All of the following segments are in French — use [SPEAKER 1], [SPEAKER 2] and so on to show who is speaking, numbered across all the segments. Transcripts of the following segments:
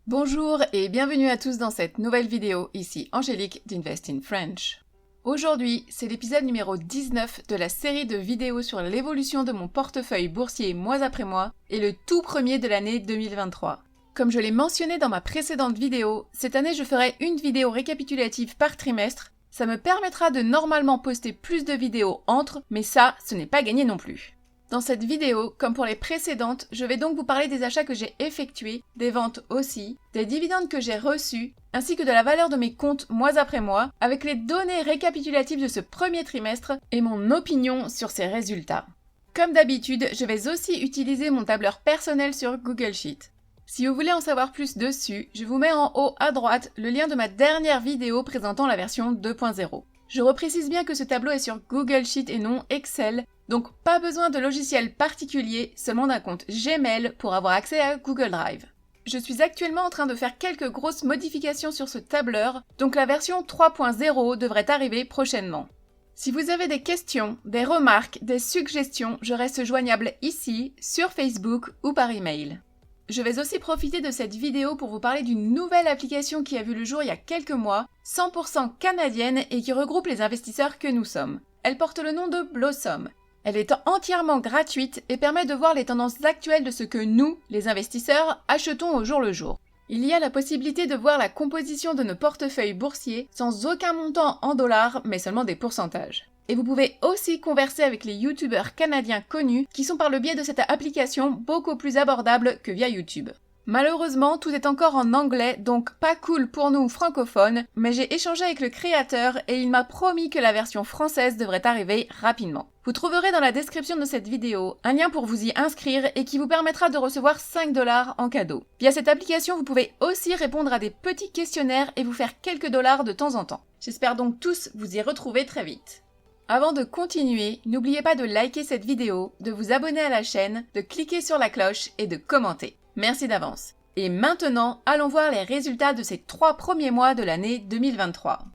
[SPEAKER 1] Bonjour et bienvenue à tous dans cette nouvelle vidéo, ici Angélique d'Invest in French. Aujourd'hui, c'est l'épisode numéro 19 de la série de vidéos sur l'évolution de mon portefeuille boursier mois après mois et le tout premier de l'année 2023. Comme je l'ai mentionné dans ma précédente vidéo, cette année je ferai une vidéo récapitulative par trimestre. Ça me permettra de normalement poster plus de vidéos entre, mais ça, ce n'est pas gagné non plus. Dans cette vidéo, comme pour les précédentes, je vais donc vous parler des achats que j'ai effectués, des ventes aussi, des dividendes que j'ai reçus, ainsi que de la valeur de mes comptes mois après mois, avec les données récapitulatives de ce premier trimestre et mon opinion sur ces résultats. Comme d'habitude, je vais aussi utiliser mon tableur personnel sur Google Sheet. Si vous voulez en savoir plus dessus, je vous mets en haut à droite le lien de ma dernière vidéo présentant la version 2.0. Je reprécise bien que ce tableau est sur Google Sheet et non Excel, donc pas besoin de logiciel particulier, seulement d'un compte Gmail pour avoir accès à Google Drive. Je suis actuellement en train de faire quelques grosses modifications sur ce tableur, donc la version 3.0 devrait arriver prochainement. Si vous avez des questions, des remarques, des suggestions, je reste joignable ici, sur Facebook ou par email. Je vais aussi profiter de cette vidéo pour vous parler d'une nouvelle application qui a vu le jour il y a quelques mois, 100% canadienne et qui regroupe les investisseurs que nous sommes. Elle porte le nom de Blossom. Elle est entièrement gratuite et permet de voir les tendances actuelles de ce que nous, les investisseurs, achetons au jour le jour. Il y a la possibilité de voir la composition de nos portefeuilles boursiers sans aucun montant en dollars, mais seulement des pourcentages. Et vous pouvez aussi converser avec les youtubeurs canadiens connus qui sont par le biais de cette application beaucoup plus abordables que via YouTube. Malheureusement, tout est encore en anglais, donc pas cool pour nous francophones, mais j'ai échangé avec le créateur et il m'a promis que la version française devrait arriver rapidement. Vous trouverez dans la description de cette vidéo un lien pour vous y inscrire et qui vous permettra de recevoir 5 $ en cadeau. Via cette application, vous pouvez aussi répondre à des petits questionnaires et vous faire quelques dollars de temps en temps. J'espère donc tous vous y retrouver très vite. Avant de continuer, n'oubliez pas de liker cette vidéo, de vous abonner à la chaîne, de cliquer sur la cloche et de commenter. Merci d'avance. Et maintenant, allons voir les résultats de ces 3 premiers mois de l'année 2023.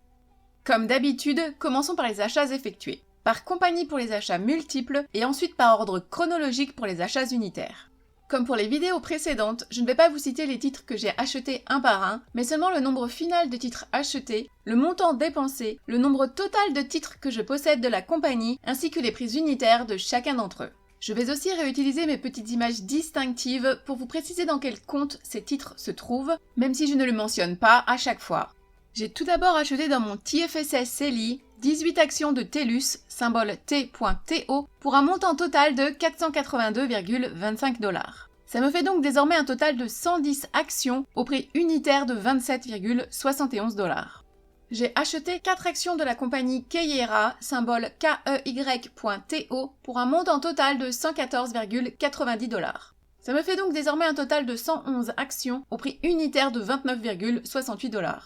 [SPEAKER 1] Comme d'habitude, commençons par les achats effectués. Par compagnie pour les achats multiples et ensuite par ordre chronologique pour les achats unitaires. Comme pour les vidéos précédentes, je ne vais pas vous citer les titres que j'ai achetés un par un, mais seulement le nombre final de titres achetés, le montant dépensé, le nombre total de titres que je possède de la compagnie, ainsi que les prix unitaires de chacun d'entre eux. Je vais aussi réutiliser mes petites images distinctives pour vous préciser dans quel compte ces titres se trouvent, même si je ne le mentionne pas à chaque fois. J'ai tout d'abord acheté dans mon TFSS CELI 18 actions de TELUS, symbole T.TO, pour un montant total de 482,25 $. Ça me fait donc désormais un total de 110 actions au prix unitaire de 27,71 $. J'ai acheté 4 actions de la compagnie Keyera, symbole KEY.TO, pour un montant total de 114,90 $. Ça me fait donc désormais un total de 111 actions au prix unitaire de 29,68 $.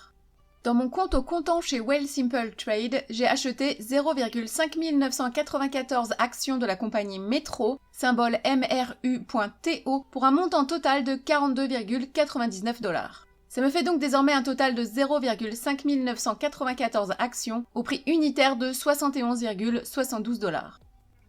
[SPEAKER 1] Dans mon compte au comptant chez Wealthsimple Trade, j'ai acheté 0,5994 actions de la compagnie Metro, symbole MRU.TO, pour un montant total de 42,99 $. Ça me fait donc désormais un total de 0,5994 actions au prix unitaire de 71,72 $.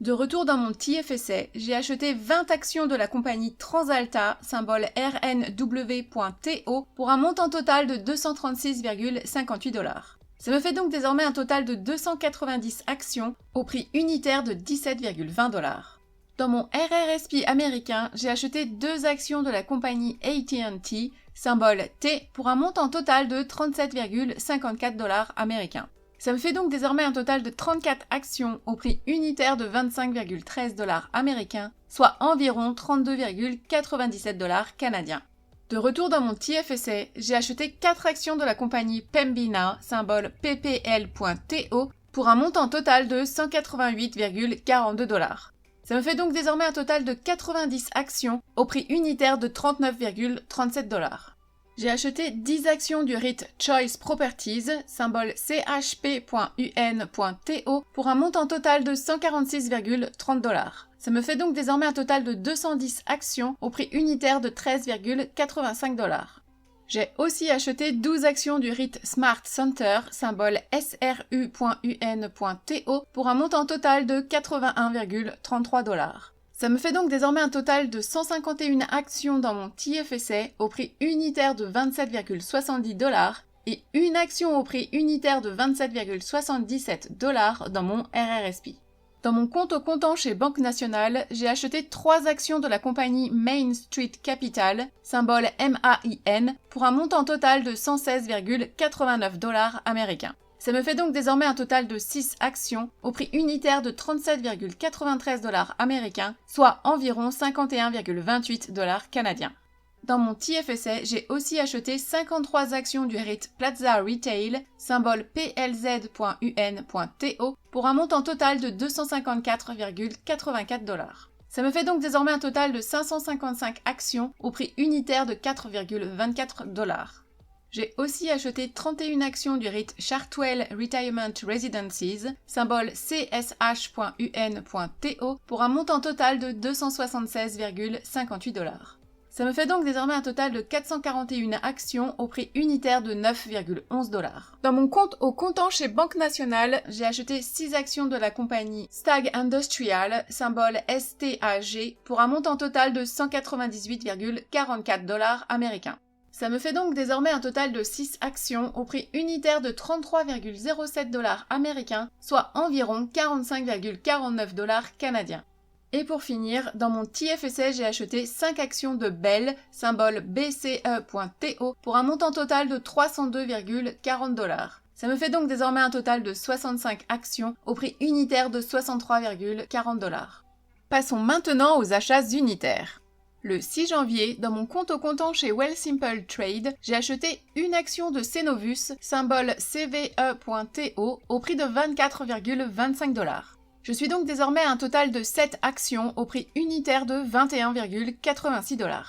[SPEAKER 1] De retour dans mon TFSA, j'ai acheté 20 actions de la compagnie Transalta, symbole RNW.TO, pour un montant total de 236,58 $. Ça me fait donc désormais un total de 290 actions au prix unitaire de 17,20 $. Dans mon RRSP américain, j'ai acheté 2 actions de la compagnie AT&T, symbole T, pour un montant total de 37,54 $ américains. Ça me fait donc désormais un total de 34 actions au prix unitaire de 25,13 $ américains, soit environ 32,97 $ canadiens. De retour dans mon TFSA, j'ai acheté 4 actions de la compagnie Pembina, symbole PPL.TO, pour un montant total de 188,42 $. Ça me fait donc désormais un total de 90 actions au prix unitaire de 39,37 $. J'ai acheté 10 actions du REIT Choice Properties, symbole CHP.UN.TO, pour un montant total de 146,30 $. Ça me fait donc désormais un total de 210 actions au prix unitaire de 13,85 $. J'ai aussi acheté 12 actions du REIT Smart Center, symbole SRU.UN.TO, pour un montant total de 81,33 $. Ça me fait donc désormais un total de 151 actions dans mon TFSA au prix unitaire de 27,70$ et une action au prix unitaire de 27,77$ dans mon RRSP. Dans mon compte au comptant chez Banque Nationale, j'ai acheté 3 actions de la compagnie Main Street Capital, symbole MAIN, pour un montant total de 116,89$ américains. Ça me fait donc désormais un total de 6 actions au prix unitaire de $37,93 américains, soit environ 51,28$ canadiens. Dans mon TFSA, j'ai aussi acheté 53 actions du REIT Plaza Retail, symbole plz.un.to, pour un montant total de 254,84$. Ça me fait donc désormais un total de 555 actions au prix unitaire de $4,24. J'ai aussi acheté 31 actions du REIT Chartwell Retirement Residences, symbole csh.un.to, pour un montant total de 276,58$. Ça me fait donc désormais un total de 441 actions au prix unitaire de $9,11. Dans mon compte au comptant chez Banque Nationale, j'ai acheté 6 actions de la compagnie Stag Industrial, symbole STAG, pour un montant total de $198,44 américains. Ça me fait donc désormais un total de 6 actions au prix unitaire de $33,07 américains, soit environ 45,49$ canadiens. Et pour finir, dans mon TFSA, j'ai acheté 5 actions de Bell, symbole BCE.TO, pour un montant total de $302,40. Ça me fait donc désormais un total de 65 actions au prix unitaire de $63,40. Passons maintenant aux achats unitaires. Le 6 janvier, dans mon compte au comptant chez Wealthsimple Trade, j'ai acheté une action de Cenovus, symbole CVE.TO, au prix de $24,25. Je suis donc désormais à un total de 7 actions au prix unitaire de $21,86.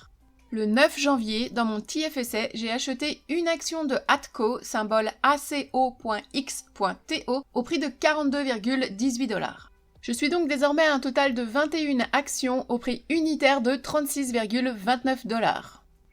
[SPEAKER 1] Le 9 janvier, dans mon TFSA, j'ai acheté une action de Atco, symbole ACO.X.TO, au prix de $42,18. Je suis donc désormais à un total de 21 actions au prix unitaire de $36,29.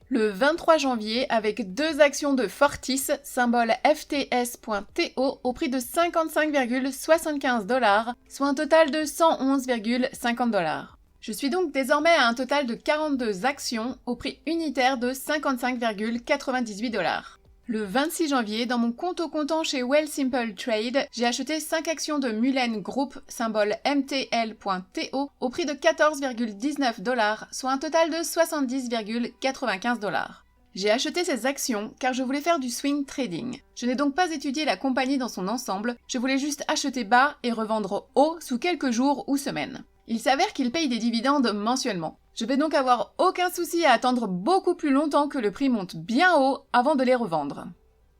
[SPEAKER 1] Le 23 janvier, avec 2 actions de Fortis, symbole FTS.TO, au prix de $55,75, soit un total de $111,50. Je suis donc désormais à un total de 42 actions au prix unitaire de $55,98. Le 26 janvier, dans mon compte au comptant chez Wealthsimple Trade, j'ai acheté 5 actions de Mulen Group, symbole MTL.TO, au prix de $14,19, soit un total de $70,95. J'ai acheté ces actions car je voulais faire du swing trading. Je n'ai donc pas étudié la compagnie dans son ensemble, je voulais juste acheter bas et revendre haut sous quelques jours ou semaines. Il s'avère qu'ils payent des dividendes mensuellement. Je vais donc avoir aucun souci à attendre beaucoup plus longtemps que le prix monte bien haut avant de les revendre.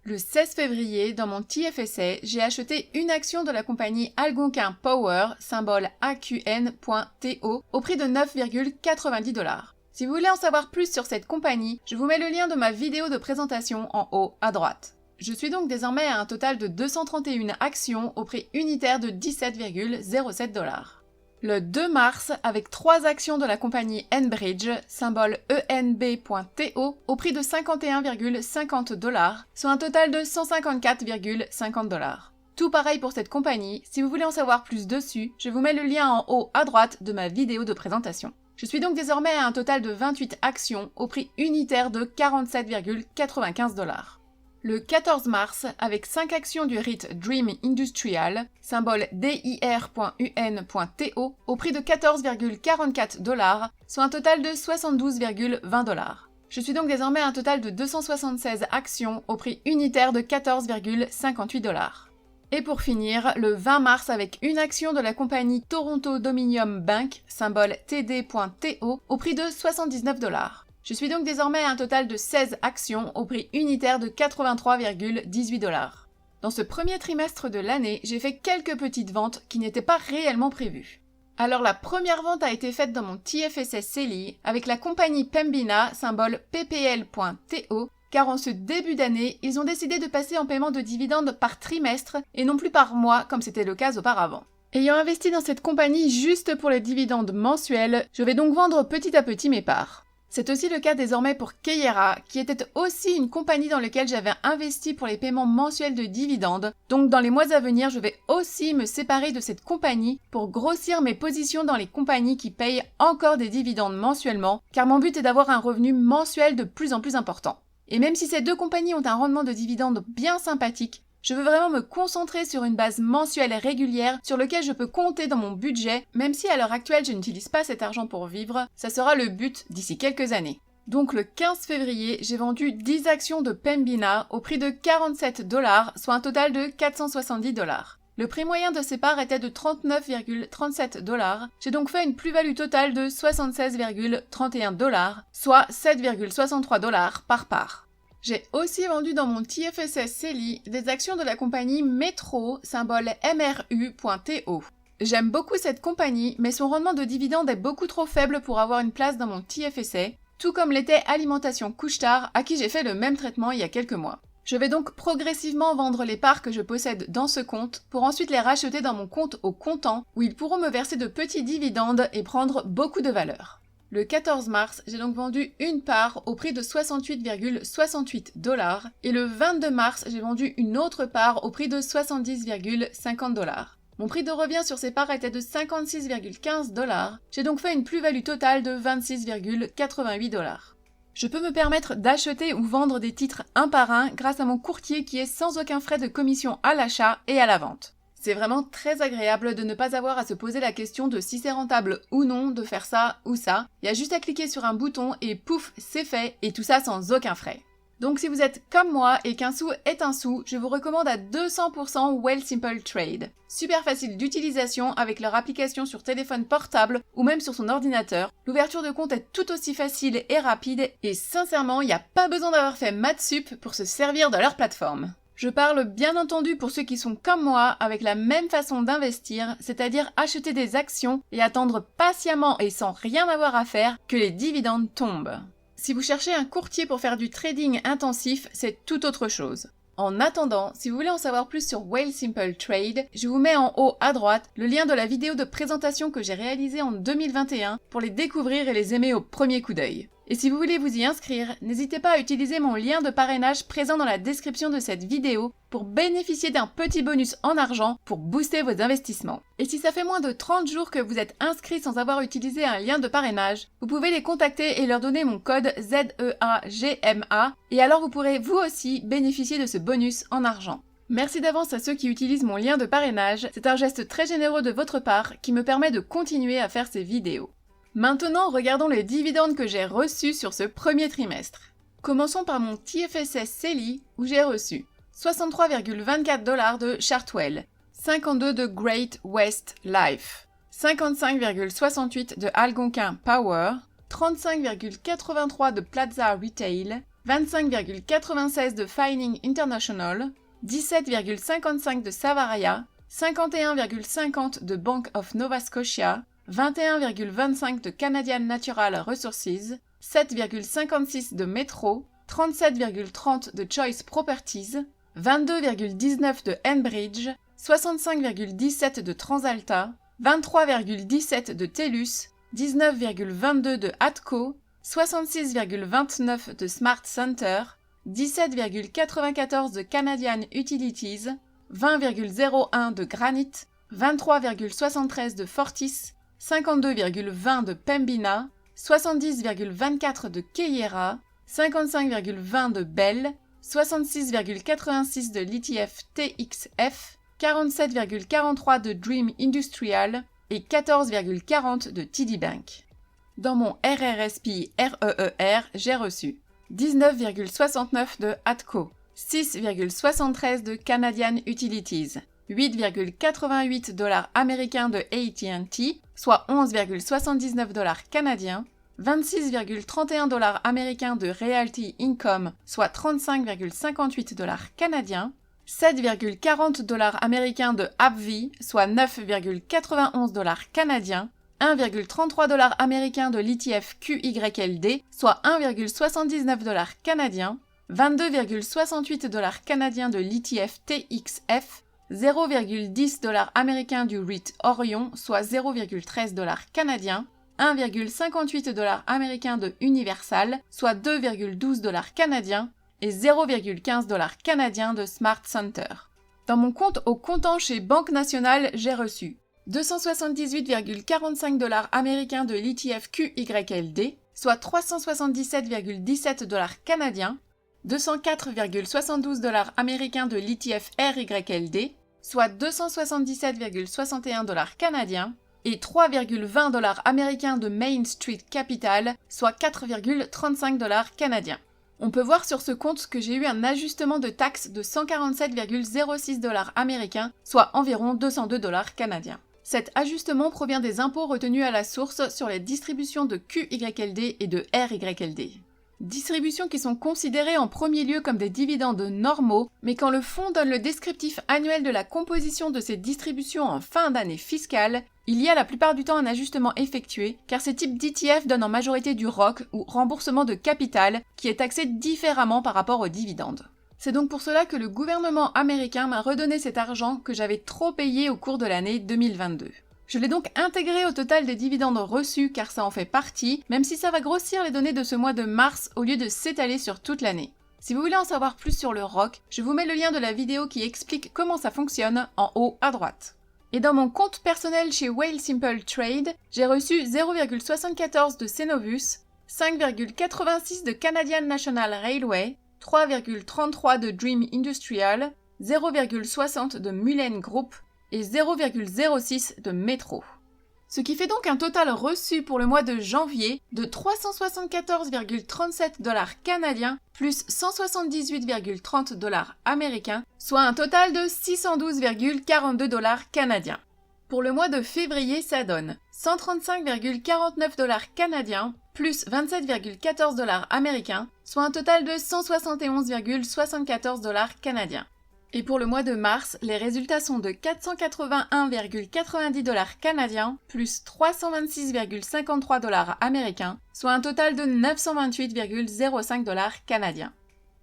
[SPEAKER 1] Le 16 février, dans mon TFSA, j'ai acheté une action de la compagnie Algonquin Power, symbole AQN.TO, au prix de $9,90. Si vous voulez en savoir plus sur cette compagnie, je vous mets le lien de ma vidéo de présentation en haut à droite. Je suis donc désormais à un total de 231 actions au prix unitaire de $17,07. Le 2 mars, avec 3 actions de la compagnie Enbridge, symbole ENB.TO, au prix de $51,50, soit un total de $154,50. Tout pareil pour cette compagnie, si vous voulez en savoir plus dessus, je vous mets le lien en haut à droite de ma vidéo de présentation. Je suis donc désormais à un total de 28 actions au prix unitaire de $47,95. Le 14 mars, avec 5 actions du REIT Dream Industrial, symbole DIR.UN.TO, au prix de $14,44, soit un total de $72,20. Je suis donc désormais à un total de 276 actions au prix unitaire de $14,58. Et pour finir, le 20 mars avec une action de la compagnie Toronto Dominion Bank, symbole TD.TO, au prix de $79. Je suis donc désormais à un total de 16 actions au prix unitaire de $83,18. Dans ce premier trimestre de l'année, j'ai fait quelques petites ventes qui n'étaient pas réellement prévues. Alors la première vente a été faite dans mon TFSA CELI avec la compagnie Pembina, symbole PPL.TO, car en ce début d'année, ils ont décidé de passer en paiement de dividendes par trimestre et non plus par mois comme c'était le cas auparavant. Ayant investi dans cette compagnie juste pour les dividendes mensuels, je vais donc vendre petit à petit mes parts. C'est aussi le cas désormais pour Keyera, qui était aussi une compagnie dans laquelle j'avais investi pour les paiements mensuels de dividendes. Donc dans les mois à venir, je vais aussi me séparer de cette compagnie pour grossir mes positions dans les compagnies qui payent encore des dividendes mensuellement, car mon but est d'avoir un revenu mensuel de plus en plus important. Et même si ces deux compagnies ont un rendement de dividendes bien sympathique, je veux vraiment me concentrer sur une base mensuelle et régulière sur laquelle je peux compter dans mon budget, même si à l'heure actuelle je n'utilise pas cet argent pour vivre, ça sera le but d'ici quelques années. Donc le 15 février, j'ai vendu 10 actions de Pembina au prix de 47 $, soit un total de 470 $. Le prix moyen de ces parts était de 39,37 $, j'ai donc fait une plus-value totale de 76,31 $, soit 7,63 $ par part. J'ai aussi vendu dans mon TFSS CELI des actions de la compagnie Metro, symbole MRU.TO. J'aime beaucoup cette compagnie, mais son rendement de dividende est beaucoup trop faible pour avoir une place dans mon TFSA, tout comme l'était Alimentation Couche-Tard, à qui j'ai fait le même traitement il y a quelques mois. Je vais donc progressivement vendre les parts que je possède dans ce compte, pour ensuite les racheter dans mon compte au comptant, où ils pourront me verser de petits dividendes et prendre beaucoup de valeur. Le 14 mars, j'ai donc vendu une part au prix de 68,68 $ et le 22 mars, j'ai vendu une autre part au prix de 70,50 $. Mon prix de revient sur ces parts était de 56,15 $. J'ai donc fait une plus-value totale de 26,88 $. Je peux me permettre d'acheter ou vendre des titres un par un grâce à mon courtier qui est sans aucun frais de commission à l'achat et à la vente. C'est vraiment très agréable de ne pas avoir à se poser la question de si c'est rentable ou non de faire ça ou ça. Il y a juste à cliquer sur un bouton et pouf, c'est fait, et tout ça sans aucun frais. Donc si vous êtes comme moi et qu'un sou est un sou, je vous recommande à 200% Wealthsimple Trade. Super facile d'utilisation avec leur application sur téléphone portable ou même sur son ordinateur. L'ouverture de compte est tout aussi facile et rapide et sincèrement, il n'y a pas besoin d'avoir fait maths sup pour se servir de leur plateforme. Je parle bien entendu pour ceux qui sont comme moi avec la même façon d'investir, c'est-à-dire acheter des actions et attendre patiemment et sans rien avoir à faire que les dividendes tombent. Si vous cherchez un courtier pour faire du trading intensif, c'est tout autre chose. En attendant, si vous voulez en savoir plus sur Wealthsimple Trade, je vous mets en haut à droite le lien de la vidéo de présentation que j'ai réalisée en 2021 pour les découvrir et les aimer au premier coup d'œil. Et si vous voulez vous y inscrire, n'hésitez pas à utiliser mon lien de parrainage présent dans la description de cette vidéo pour bénéficier d'un petit bonus en argent pour booster vos investissements. Et si ça fait moins de 30 jours que vous êtes inscrit sans avoir utilisé un lien de parrainage, vous pouvez les contacter et leur donner mon code ZEAGMA et alors vous pourrez vous aussi bénéficier de ce bonus en argent. Merci d'avance à ceux qui utilisent mon lien de parrainage, c'est un geste très généreux de votre part qui me permet de continuer à faire ces vidéos. Maintenant, regardons les dividendes que j'ai reçus sur ce premier trimestre. Commençons par mon TFSS CELI où j'ai reçu 63,24 $ de Chartwell, 52 de Great West Life, 55,68 de Algonquin Power, 35,83 de Plaza Retail, 25,96 de Fining International, 17,55 de Savaria, 51,50 de Bank of Nova Scotia, 21,25 de Canadian Natural Resources, 7,56 de Metro, 37,30 de Choice Properties, 22,19 de Enbridge, 65,17 de TransAlta, 23,17 de TELUS, 19,22 de Atco, 66,29 de Smart Center, 17,94 de Canadian Utilities, 20,01 de Granite, 23,73 de Fortis, 52,20 de Pembina, 70,24 de Keyera, 55,20 de Bell, 66,86 de l'ETF TXF, 47,43 de Dream Industrial et 14,40 de TD Bank. Dans mon RRSP REER, j'ai reçu 19,69 de Atco, 6,73 de Canadian Utilities, 8,88 $ américains de AT&T, soit 11,79 $ canadiens, 26,31 $ américains de Realty Income, soit 35,58 $ canadiens, 7,40 $ américains de AbbVie, soit 9,91 $ canadiens, 1,33 $ américains de l'ETF QYLD, soit 1,79 $ canadiens, 22,68 $ canadiens de l'ETF TXF, 0,10 $ américain du REIT Orion, soit 0,13 $ canadien, $1,58 américain de Universal, soit 2,12 $ canadiens, et 0,15 $ canadiens de Smart Center. Dans mon compte au comptant chez Banque Nationale, j'ai reçu 278,45 $ américains de l'ETF QYLD, soit 377,17 $ canadiens, 204,72 $ américains de l'ETF RYLD, soit 277,61 $ canadiens, et 3,20 $ américains de Main Street Capital, soit 4,35 $ canadiens. On peut voir sur ce compte que j'ai eu un ajustement de taxe de 147,06 $ américains, soit environ 202 $ canadiens. Cet ajustement provient des impôts retenus à la source sur les distributions de QYLD et de RYLD. Distributions qui sont considérées en premier lieu comme des dividendes normaux, mais quand le fonds donne le descriptif annuel de la composition de ces distributions en fin d'année fiscale, il y a la plupart du temps un ajustement effectué, car ces types d'ETF donnent en majorité du ROC ou remboursement de capital, qui est taxé différemment par rapport aux dividendes. C'est donc pour cela que le gouvernement américain m'a redonné cet argent que j'avais trop payé au cours de l'année 2022. Je l'ai donc intégré au total des dividendes reçus car ça en fait partie, même si ça va grossir les données de ce mois de mars au lieu de s'étaler sur toute l'année. Si vous voulez en savoir plus sur le ROC, je vous mets le lien de la vidéo qui explique comment ça fonctionne en haut à droite. Et dans mon compte personnel chez Wealthsimple Trade, j'ai reçu 0,74 de Cenovus, 5,86 de Canadian National Railway, 3,33 de Dream Industrial, 0,60 de Mullen Group et 0,06 de Metro. Ce qui fait donc un total reçu pour le mois de janvier de 374,37 $ canadiens plus 178,30 $ américains, soit un total de 612,42 $ canadiens. Pour le mois de février, ça donne 135,49 $ canadiens plus 27,14 $ américains, soit un total de 171,74 $ canadiens. Et pour le mois de mars, les résultats sont de 481,90 $ canadiens plus 326,53 $ américains, soit un total de 928,05 $ canadiens.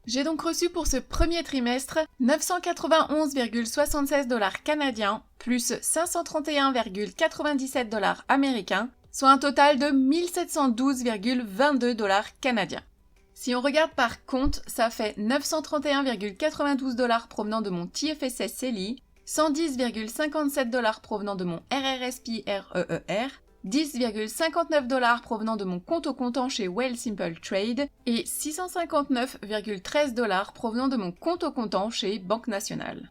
[SPEAKER 1] J'ai donc reçu pour ce premier trimestre 991,76 $ canadiens plus 531,97 $ américains, soit un total de 1712,22 $ canadiens. Si on regarde par compte, ça fait 931,92 $ provenant de mon TFSS CELI, 110,57 $ provenant de mon RRSP REER, 10,59 $ provenant de mon compte au comptant chez Wealthsimple Trade et 659,13 $ provenant de mon compte au comptant chez Banque Nationale.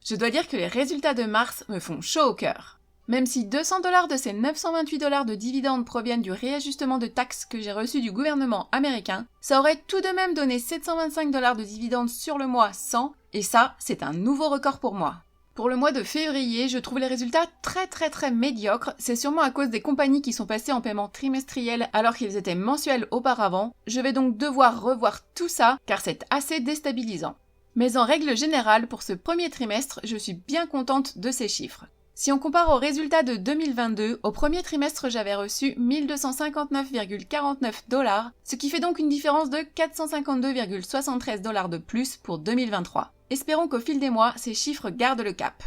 [SPEAKER 1] Je dois dire que les résultats de mars me font chaud au cœur. Même si 200 $ de ces 928 $ de dividendes proviennent du réajustement de taxes que j'ai reçu du gouvernement américain, ça aurait tout de même donné 725 $ de dividendes sur le mois sans, et ça, c'est un nouveau record pour moi. Pour le mois de février, je trouve les résultats très médiocres, c'est sûrement à cause des compagnies qui sont passées en paiement trimestriel alors qu'ils étaient mensuels auparavant. Je vais donc devoir revoir tout ça car c'est assez déstabilisant. Mais en règle générale, pour ce premier trimestre, je suis bien contente de ces chiffres. Si on compare aux résultats de 2022, au premier trimestre j'avais reçu 1259,49 $, ce qui fait donc une différence de 452,73 $ de plus pour 2023. Espérons qu'au fil des mois, ces chiffres gardent le cap.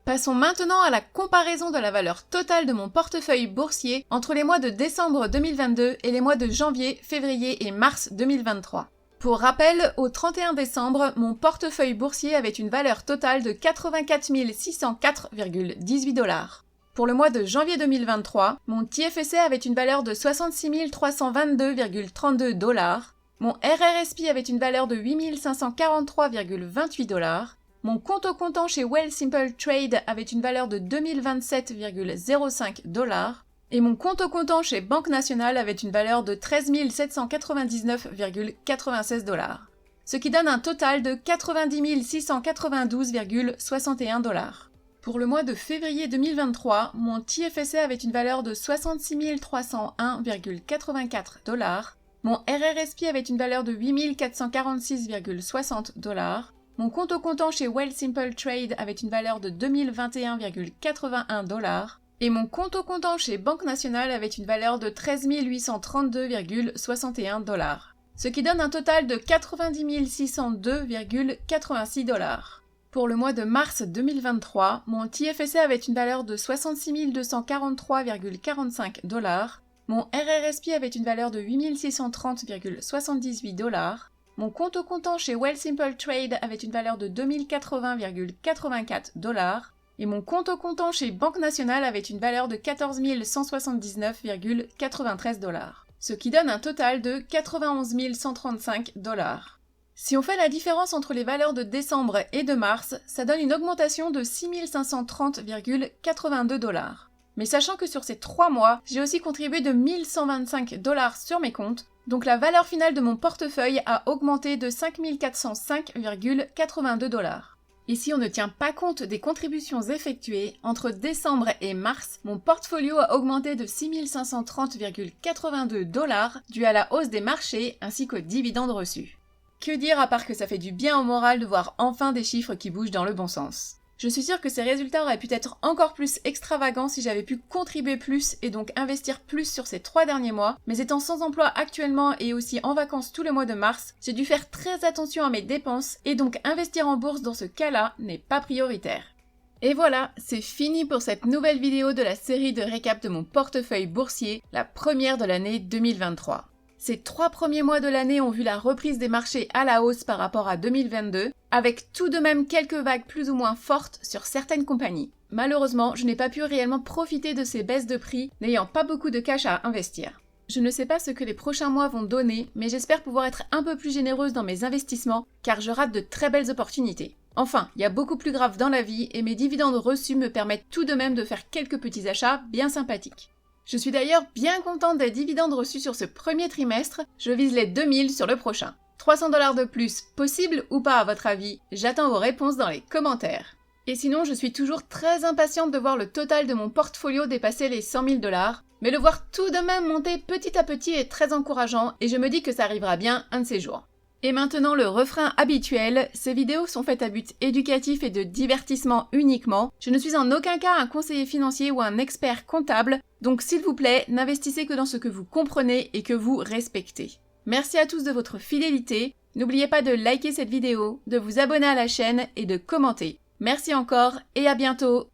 [SPEAKER 1] Passons maintenant à la comparaison de la valeur totale de mon portefeuille boursier entre les mois de décembre 2022 et les mois de janvier, février et mars 2023. Pour rappel, au 31 décembre, mon portefeuille boursier avait une valeur totale de 84 604,18 $. Pour le mois de janvier 2023, mon TFSA avait une valeur de 66 322,32 $, mon RRSP avait une valeur de 8 543,28 $, mon compte au comptant chez Wealthsimple Trade avait une valeur de 2027,05 $, et mon compte au comptant chez Banque Nationale avait une valeur de 13 799,96 $, ce qui donne un total de 90 692,61 $. Pour le mois de février 2023, mon TFSA avait une valeur de 66 301,84 $, mon RRSP avait une valeur de 8 446,60 $, mon compte au comptant chez Wealthsimple Trade avait une valeur de 2021,81 $, et mon compte au comptant chez Banque Nationale avait une valeur de 13 832,61 $, ce qui donne un total de 90 602,86 $. Pour le mois de mars 2023, mon TFSA avait une valeur de 66 243,45 $, Mon RRSP avait une valeur de 8630,78 $. Mon compte au comptant chez Wealthsimple Trade avait une valeur de 2080,84 $. Et mon compte au comptant chez Banque Nationale avait une valeur de 14 179,93 $. Ce qui donne un total de 91 135 $. Si on fait la différence entre les valeurs de décembre et de mars, ça donne une augmentation de 6 530,82 $. Mais sachant que sur ces 3 mois, j'ai aussi contribué de 1125 $ sur mes comptes, donc la valeur finale de mon portefeuille a augmenté de 5 405,82 $. Et si on ne tient pas compte des contributions effectuées, entre décembre et mars, mon portfolio a augmenté de 6 530,82 $ dû à la hausse des marchés ainsi qu'aux dividendes reçus. Que dire à part que ça fait du bien au moral de voir enfin des chiffres qui bougent dans le bon sens. Je suis sûre que ces résultats auraient pu être encore plus extravagants si j'avais pu contribuer plus et donc investir plus sur ces 3 derniers mois, mais étant sans emploi actuellement et aussi en vacances tout le mois de mars, j'ai dû faire très attention à mes dépenses et donc investir en bourse dans ce cas-là n'est pas prioritaire. Et voilà, c'est fini pour cette nouvelle vidéo de la série de récap de mon portefeuille boursier, la première de l'année 2023. Ces 3 premiers mois de l'année ont vu la reprise des marchés à la hausse par rapport à 2022, avec tout de même quelques vagues plus ou moins fortes sur certaines compagnies. Malheureusement, je n'ai pas pu réellement profiter de ces baisses de prix, n'ayant pas beaucoup de cash à investir. Je ne sais pas ce que les prochains mois vont donner, mais j'espère pouvoir être un peu plus généreuse dans mes investissements, car je rate de très belles opportunités. Enfin, il y a beaucoup plus grave dans la vie, et mes dividendes reçus me permettent tout de même de faire quelques petits achats bien sympathiques. Je suis d'ailleurs bien contente des dividendes reçus sur ce premier trimestre, je vise les 2000 sur le prochain. 300 $ de plus, possible ou pas à votre avis? J'attends vos réponses dans les commentaires. Et sinon, je suis toujours très impatiente de voir le total de mon portfolio dépasser les 100 000 $, mais le voir tout de même monter petit à petit est très encourageant et je me dis que ça arrivera bien un de ces jours. Et maintenant le refrain habituel, ces vidéos sont faites à but éducatif et de divertissement uniquement. Je ne suis en aucun cas un conseiller financier ou un expert comptable, donc s'il vous plaît, n'investissez que dans ce que vous comprenez et que vous respectez. Merci à tous de votre fidélité, n'oubliez pas de liker cette vidéo, de vous abonner à la chaîne et de commenter. Merci encore et à bientôt!